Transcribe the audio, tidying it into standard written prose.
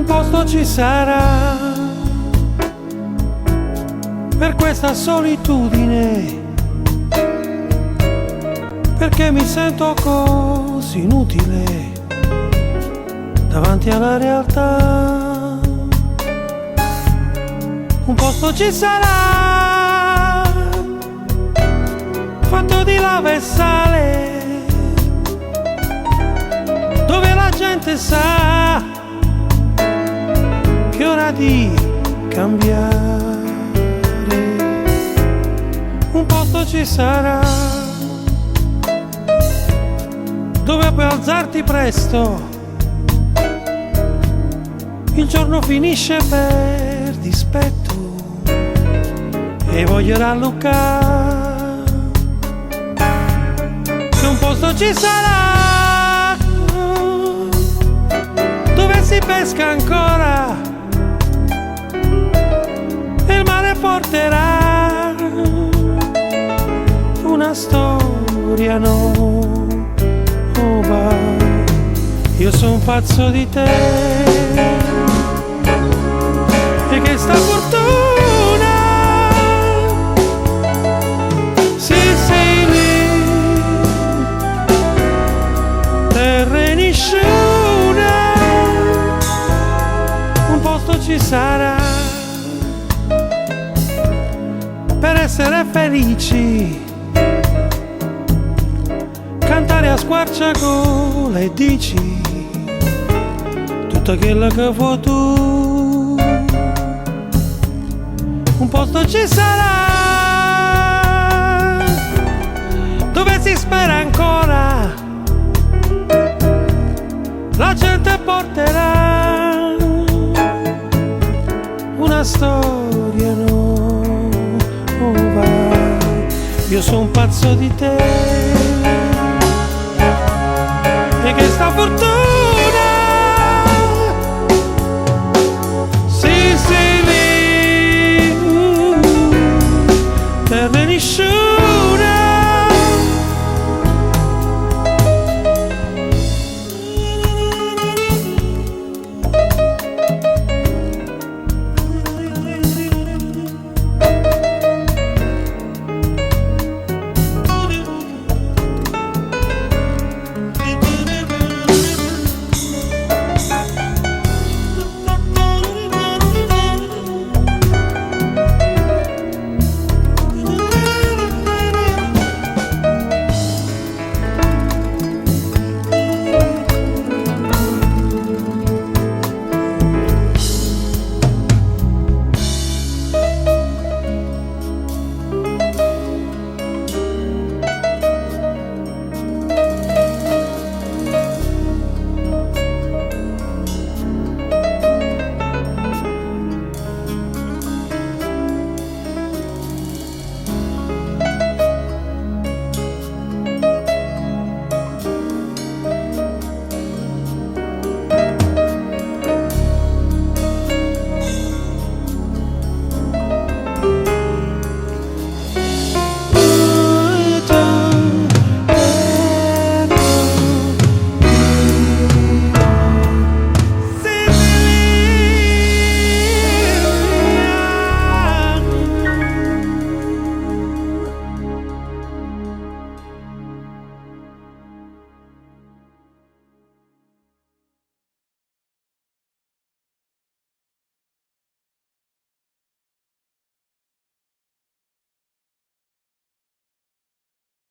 Un posto ci sarà per questa solitudine, perché mi sento così inutile davanti alla realtà. Un posto ci sarà fatto di lava e sale, dove la gente sa che è ora di cambiare. Un posto ci sarà dove puoi alzarti presto, il giorno finisce per dispetto e voglio rallucare. Che un posto ci sarà dove si pesca ancora e il mare porterà una storia nuova. Io sono pazzo di te e che sta fortuna, se sei lì, terra e nisciuna, un posto ci sarà per essere felici, cantare a squarciagola e dici tutto quello che vuoi tu. Un posto ci sarà dove si spera ancora, la gente porterà una storia nuova. Io sono pazzo di te